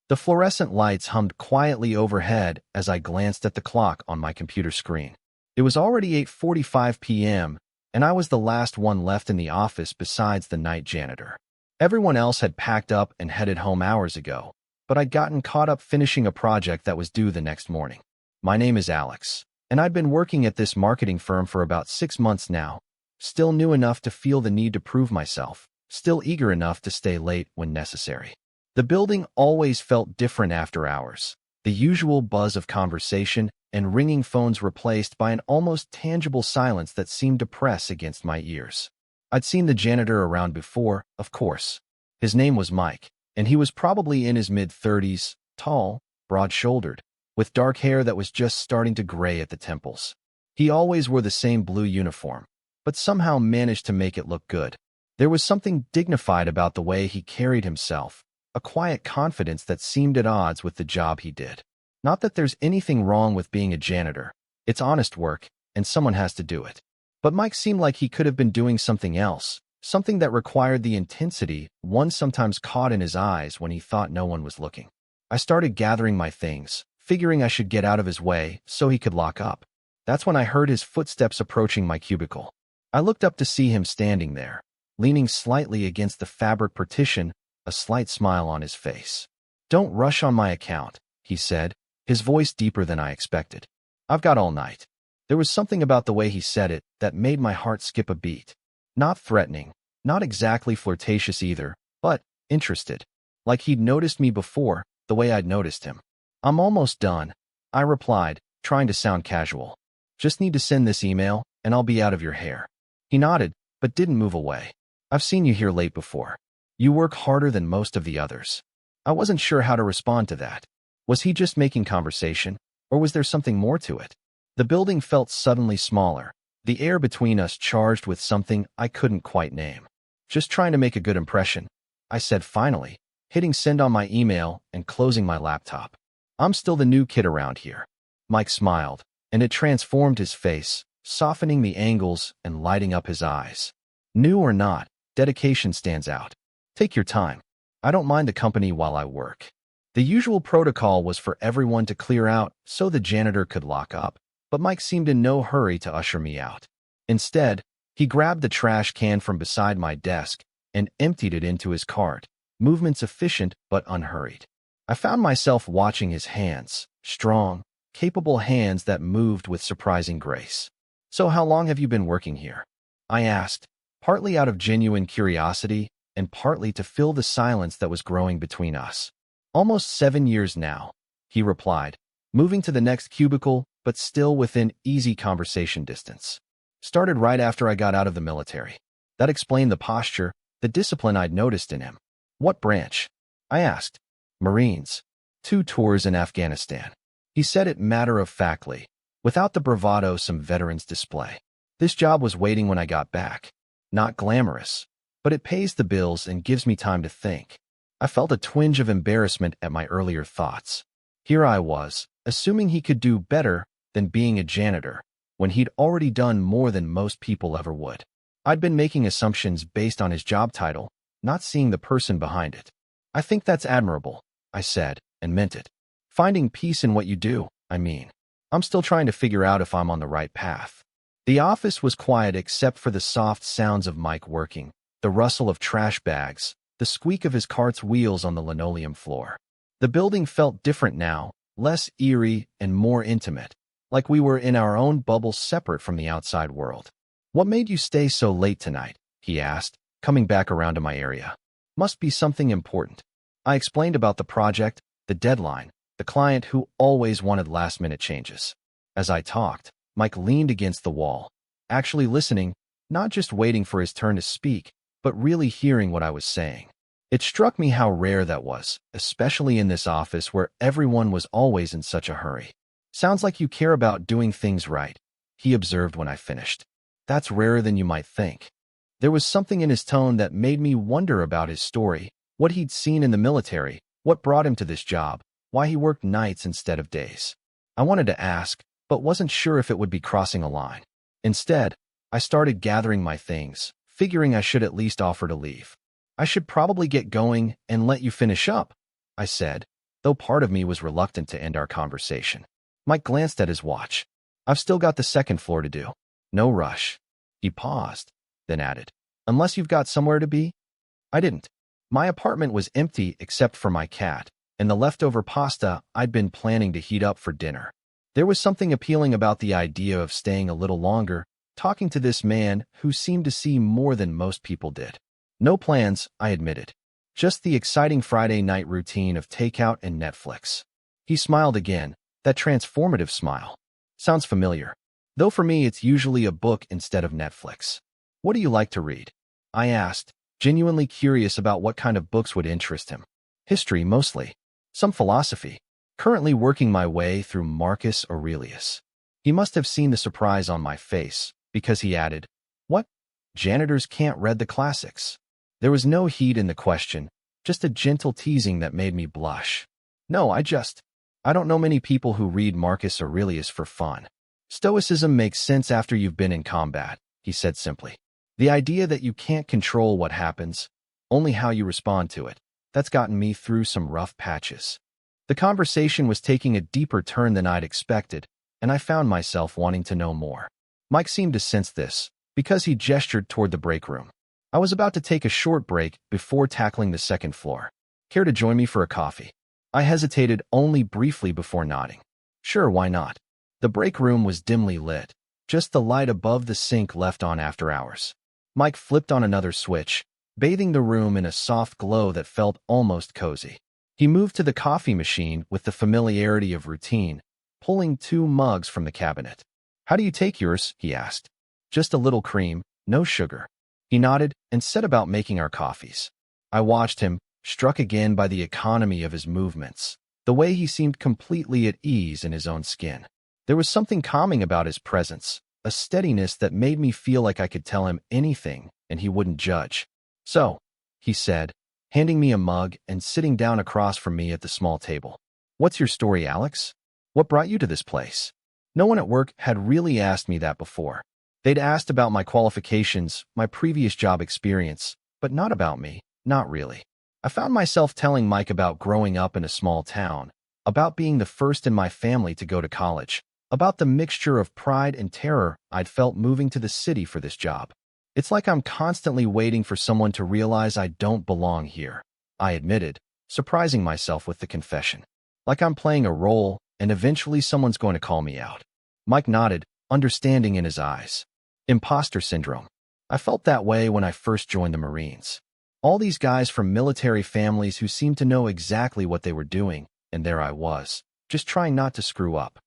The fluorescent lights hummed quietly overhead as I glanced at the clock on my computer screen. It was already 8:45 p.m., and I was the last one left in the office besides the night janitor. Everyone else had packed up and headed home hours ago, but I'd gotten caught up finishing a project that was due the next morning. My name is Alex, and I'd been working at this marketing firm for about 6 months now, still new enough to feel the need to prove myself, still eager enough to stay late when necessary. The building always felt different after hours, the usual buzz of conversation and ringing phones replaced by an almost tangible silence that seemed to press against my ears. I'd seen the janitor around before, of course. His name was Mike, and he was probably in his mid-30s, tall, broad-shouldered, with dark hair that was just starting to gray at the temples. He always wore the same blue uniform, but somehow managed to make it look good. There was something dignified about the way he carried himself, a quiet confidence that seemed at odds with the job he did. Not that there's anything wrong with being a janitor. It's honest work, and someone has to do it. But Mike seemed like he could have been doing something else, something that required the intensity one sometimes caught in his eyes when he thought no one was looking. I started gathering my things, figuring I should get out of his way so he could lock up. That's when I heard his footsteps approaching my cubicle. I looked up to see him standing there, leaning slightly against the fabric partition, a slight smile on his face. "Don't rush on my account," he said, his voice deeper than I expected. "I've got all night." There was something about the way he said it that made my heart skip a beat. Not threatening, not exactly flirtatious either, but interested. Like he'd noticed me before, the way I'd noticed him. "I'm almost done," I replied, trying to sound casual. "Just need to send this email, and I'll be out of your hair." He nodded, but didn't move away. "I've seen you here late before. You work harder than most of the others." I wasn't sure how to respond to that. Was he just making conversation, or was there something more to it? The building felt suddenly smaller, the air between us charged with something I couldn't quite name. "Just trying to make a good impression," I said finally, hitting send on my email and closing my laptop. "I'm still the new kid around here." Mike smiled, and it transformed his face, softening the angles and lighting up his eyes. "New or not, dedication stands out. Take your time. I don't mind the company while I work." The usual protocol was for everyone to clear out so the janitor could lock up, but Mike seemed in no hurry to usher me out. Instead, he grabbed the trash can from beside my desk and emptied it into his cart, movements efficient but unhurried. I found myself watching his hands, strong, capable hands that moved with surprising grace. "So how long have you been working here?" I asked, partly out of genuine curiosity and partly to fill the silence that was growing between us. "Almost 7 years now," he replied, moving to the next cubicle but still within easy conversation distance. "Started right after I got out of the military." That explained the posture, the discipline I'd noticed in him. "What branch?" I asked. "Marines. 2 tours in Afghanistan." He said it matter-of-factly, without the bravado some veterans display. "This job was waiting when I got back. Not glamorous, but it pays the bills and gives me time to think." I felt a twinge of embarrassment at my earlier thoughts. Here I was, assuming he could do better than being a janitor, when he'd already done more than most people ever would. I'd been making assumptions based on his job title, not seeing the person behind it. "I think that's admirable," I said, and meant it. "Finding peace in what you do, I mean. I'm still trying to figure out if I'm on the right path." The office was quiet except for the soft sounds of Mike working, the rustle of trash bags, the squeak of his cart's wheels on the linoleum floor. The building felt different now, less eerie and more intimate, like we were in our own bubble separate from the outside world. "What made you stay so late tonight?" he asked, coming back around to my area. "Must be something important." I explained about the project, the deadline, the client who always wanted last-minute changes. As I talked, Mike leaned against the wall, actually listening, not just waiting for his turn to speak, but really hearing what I was saying. It struck me how rare that was, especially in this office where everyone was always in such a hurry. "Sounds like you care about doing things right," he observed when I finished. "That's rarer than you might think." There was something in his tone that made me wonder about his story, what he'd seen in the military, what brought him to this job, why he worked nights instead of days. I wanted to ask, but wasn't sure if it would be crossing a line. Instead, I started gathering my things, figuring I should at least offer to leave. "I should probably get going and let you finish up," I said, though part of me was reluctant to end our conversation. Mike glanced at his watch. I've still got the second floor to do. No rush. He paused, then added, unless you've got somewhere to be? I didn't. My apartment was empty except for my cat and the leftover pasta I'd been planning to heat up for dinner. There was something appealing about the idea of staying a little longer, talking to this man who seemed to see more than most people did. No plans, I admitted. Just the exciting Friday night routine of takeout and Netflix. He smiled again, that transformative smile. Sounds familiar. Though for me it's usually a book instead of Netflix. What do you like to read? I asked, genuinely curious about what kind of books would interest him. History, mostly. Some philosophy. Currently working my way through Marcus Aurelius. He must have seen the surprise on my face, because he added, what? Janitors can't read the classics. There was no heat in the question, just a gentle teasing that made me blush. No, I don't know many people who read Marcus Aurelius for fun. Stoicism makes sense after you've been in combat, he said simply. The idea that you can't control what happens, only how you respond to it, that's gotten me through some rough patches. The conversation was taking a deeper turn than I'd expected, and I found myself wanting to know more. Mike seemed to sense this, because he gestured toward the break room. I was about to take a short break before tackling the second floor. Care to join me for a coffee? I hesitated only briefly before nodding. Sure, why not? The break room was dimly lit, just the light above the sink left on after hours. Mike flipped on another switch, bathing the room in a soft glow that felt almost cozy. He moved to the coffee machine with the familiarity of routine, pulling 2 mugs from the cabinet. How do you take yours? He asked. Just a little cream, no sugar. He nodded and set about making our coffees. I watched him, struck again by the economy of his movements, the way he seemed completely at ease in his own skin. There was something calming about his presence, a steadiness that made me feel like I could tell him anything and he wouldn't judge. So, he said, handing me a mug and sitting down across from me at the small table. What's your story, Alex? What brought you to this place? No one at work had really asked me that before. They'd asked about my qualifications, my previous job experience, but not about me, not really. I found myself telling Mike about growing up in a small town, about being the first in my family to go to college, about the mixture of pride and terror I'd felt moving to the city for this job. It's like I'm constantly waiting for someone to realize I don't belong here, I admitted, surprising myself with the confession. Like I'm playing a role, and eventually someone's going to call me out. Mike nodded, understanding in his eyes. Imposter syndrome. I felt that way when I first joined the Marines. All these guys from military families who seemed to know exactly what they were doing, and there I was, just trying not to screw up.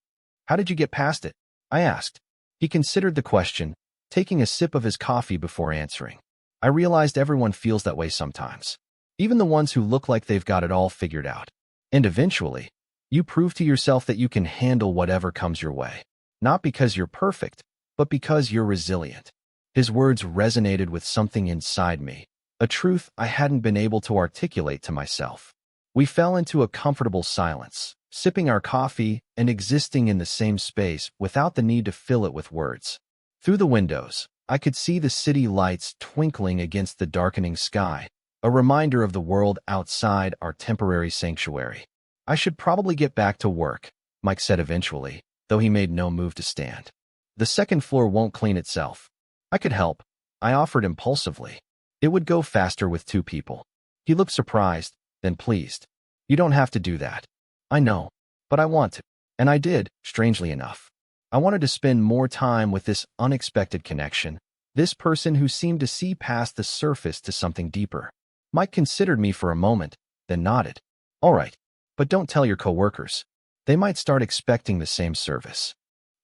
How did you get past it? I asked. He considered the question, taking a sip of his coffee before answering. I realized everyone feels that way sometimes, even the ones who look like they've got it all figured out. And eventually, you prove to yourself that you can handle whatever comes your way. Not because you're perfect, but because you're resilient. His words resonated with something inside me, a truth I hadn't been able to articulate to myself. We fell into a comfortable silence, sipping our coffee and existing in the same space without the need to fill it with words. Through the windows, I could see the city lights twinkling against the darkening sky, a reminder of the world outside our temporary sanctuary. I should probably get back to work, Mike said eventually, though he made no move to stand. The second floor won't clean itself. I could help, I offered impulsively. It would go faster with 2 people. He looked surprised, then pleased. You don't have to do that. I know, but I want to. And I did, strangely enough. I wanted to spend more time with this unexpected connection, this person who seemed to see past the surface to something deeper. Mike considered me for a moment, then nodded. All right, but don't tell your coworkers. They might start expecting the same service.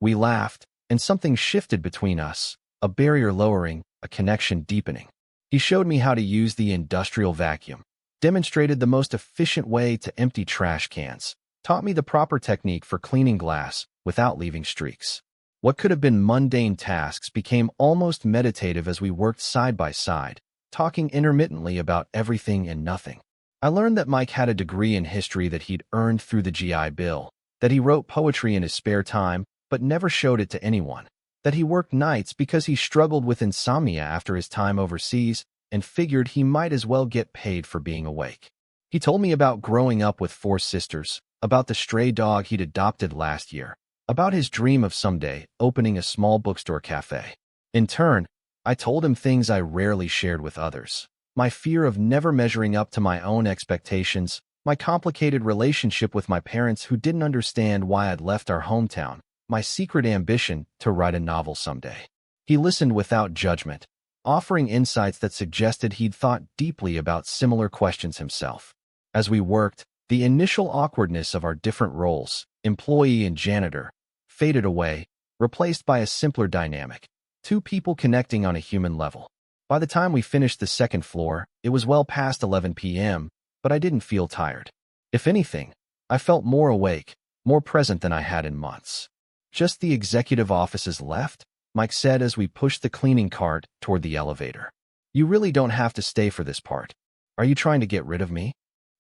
We laughed, and something shifted between us, a barrier lowering, a connection deepening. He showed me how to use the industrial vacuum, demonstrated the most efficient way to empty trash cans, taught me the proper technique for cleaning glass without leaving streaks. What could have been mundane tasks became almost meditative as we worked side by side, talking intermittently about everything and nothing. I learned that Mike had a degree in history that he'd earned through the GI Bill, that he wrote poetry in his spare time but never showed it to anyone, that he worked nights because he struggled with insomnia after his time overseas and figured he might as well get paid for being awake. He told me about growing up with 4 sisters, about the stray dog he'd adopted last year, about his dream of someday opening a small bookstore cafe. In turn, I told him things I rarely shared with others. My fear of never measuring up to my own expectations, my complicated relationship with my parents who didn't understand why I'd left our hometown, my secret ambition to write a novel someday. He listened without judgment, offering insights that suggested he'd thought deeply about similar questions himself. As we worked, the initial awkwardness of our different roles, employee and janitor, faded away, replaced by a simpler dynamic, two people connecting on a human level. By the time we finished the second floor, it was well past 11 p.m., but I didn't feel tired. If anything, I felt more awake, more present than I had in months. Just the executive offices left, Mike said as we pushed the cleaning cart toward the elevator. You really don't have to stay for this part. Are you trying to get rid of me?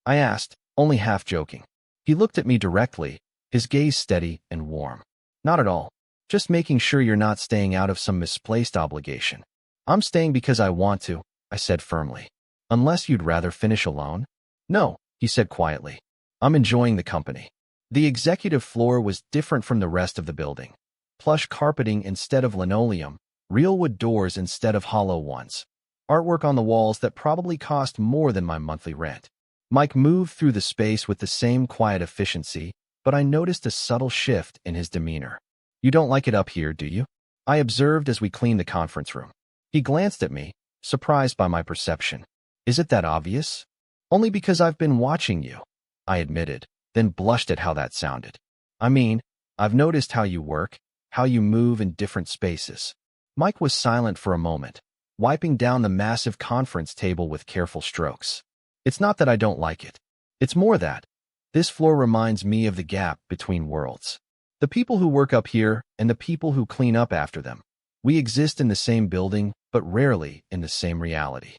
I asked, only half joking. He looked at me directly, his gaze steady and warm. Not at all. Just making sure you're not staying out of some misplaced obligation. I'm staying because I want to, I said firmly. Unless you'd rather finish alone? No, he said quietly. I'm enjoying the company. The executive floor was different from the rest of the building. Plush carpeting instead of linoleum, real wood doors instead of hollow ones. Artwork on the walls that probably cost more than my monthly rent. Mike moved through the space with the same quiet efficiency, but I noticed a subtle shift in his demeanor. You don't like it up here, do you? I observed as we cleaned the conference room. He glanced at me, surprised by my perception. Is it that obvious? Only because I've been watching you, I admitted, then blushed at how that sounded. I mean, I've noticed how you work, how you move in different spaces. Mike was silent for a moment, wiping down the massive conference table with careful strokes. It's not that I don't like it. It's more that this floor reminds me of the gap between worlds. The people who work up here and the people who clean up after them. We exist in the same building, but rarely in the same reality.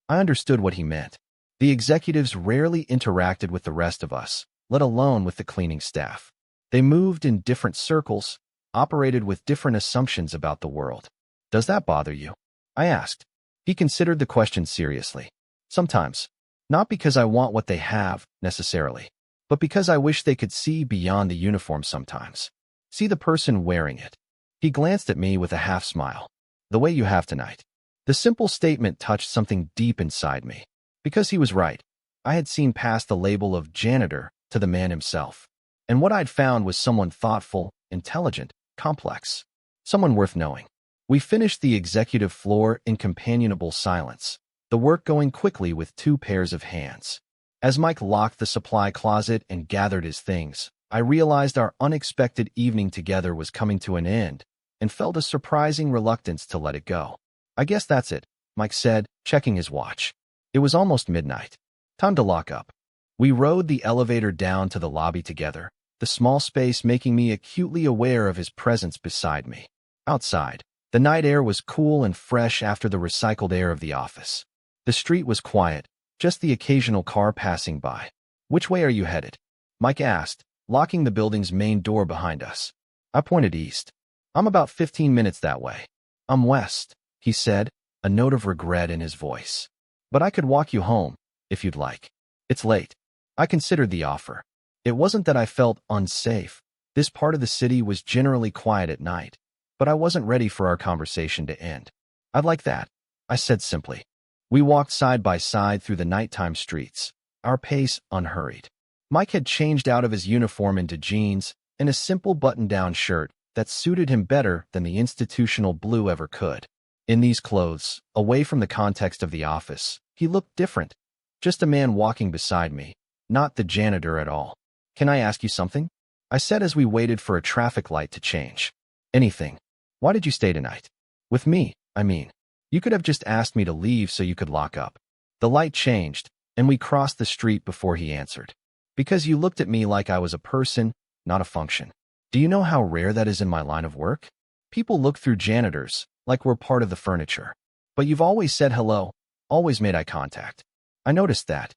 I understood what he meant. The executives rarely interacted with the rest of us, let alone with the cleaning staff. They moved in different circles, operated with different assumptions about the world. Does that bother you? I asked. He considered the question seriously. Sometimes. Not because I want what they have, necessarily, but because I wish they could see beyond the uniform sometimes. See the person wearing it. He glanced at me with a half smile. The way you have tonight. The simple statement touched something deep inside me. Because he was right. I had seen past the label of janitor to the man himself. And what I'd found was someone thoughtful, intelligent, complex. Someone worth knowing. We finished the executive floor in companionable silence, the work going quickly with 2 pairs of hands. As Mike locked the supply closet and gathered his things, I realized our unexpected evening together was coming to an end and felt a surprising reluctance to let it go. I guess that's it, Mike said, checking his watch. It was almost midnight. Time to lock up. We rode the elevator down to the lobby together, the small space making me acutely aware of his presence beside me. Outside, the night air was cool and fresh after the recycled air of the office. The street was quiet, just the occasional car passing by. Which way are you headed? Mike asked, locking the building's main door behind us. I pointed east. I'm about 15 minutes that way. I'm west, he said, a note of regret in his voice. But I could walk you home, if you'd like. It's late. I considered the offer. It wasn't that I felt unsafe. This part of the city was generally quiet at night, but I wasn't ready for our conversation to end. I'd like that, I said simply. We walked side by side through the nighttime streets, our pace unhurried. Mike had changed out of his uniform into jeans and a simple button-down shirt that suited him better than the institutional blue ever could. In these clothes, away from the context of the office, he looked different. Just a man walking beside me, not the janitor at all. Can I ask you something? I said as we waited for a traffic light to change. Anything. Why did you stay tonight? With me, I mean. You could have just asked me to leave so you could lock up. The light changed, and we crossed the street before he answered. Because you looked at me like I was a person, not a function. Do you know how rare that is in my line of work? People look through janitors, like we're part of the furniture. But you've always said hello, always made eye contact. I noticed that.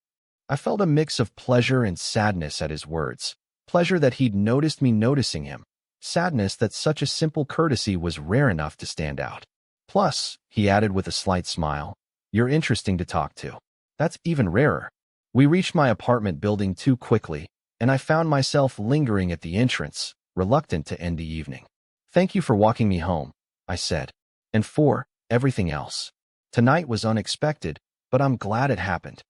I felt a mix of pleasure and sadness at his words. Pleasure that he'd noticed me noticing him. Sadness that such a simple courtesy was rare enough to stand out. Plus, he added with a slight smile, you're interesting to talk to. That's even rarer. We reached my apartment building too quickly, and I found myself lingering at the entrance, reluctant to end the evening. "Thank you for walking me home," I said, "and for everything else. Tonight was unexpected, but I'm glad it happened."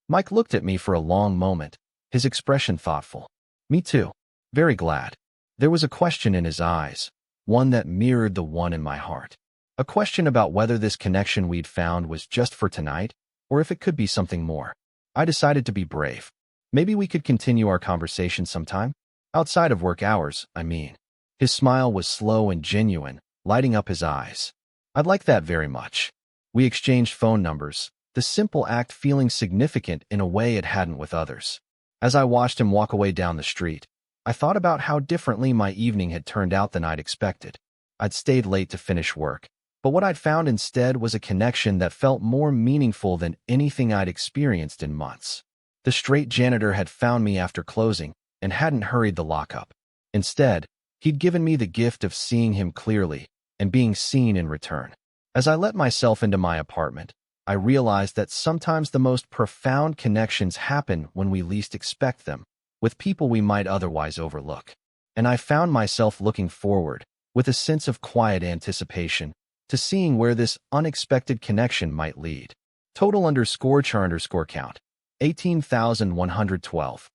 Mike looked at me for a long moment, his expression thoughtful. "Me too. Very glad." There was a question in his eyes, one that mirrored the one in my heart. A question about whether this connection we'd found was just for tonight, or if it could be something more. I decided to be brave. Maybe we could continue our conversation sometime? Outside of work hours, I mean. His smile was slow and genuine, lighting up his eyes. "I'd like that very much." We exchanged phone numbers, the simple act feeling significant in a way it hadn't with others. As I watched him walk away down the street, I thought about how differently my evening had turned out than I'd expected. I'd stayed late to finish work, but what I'd found instead was a connection that felt more meaningful than anything I'd experienced in months. The straight janitor had found me after closing and hadn't hurried the lockup. Instead, he'd given me the gift of seeing him clearly and being seen in return. As I let myself into my apartment, I realized that sometimes the most profound connections happen when we least expect them, with people we might otherwise overlook. And I found myself looking forward, with a sense of quiet anticipation, to seeing where this unexpected connection might lead. Total _char_count, 18,112.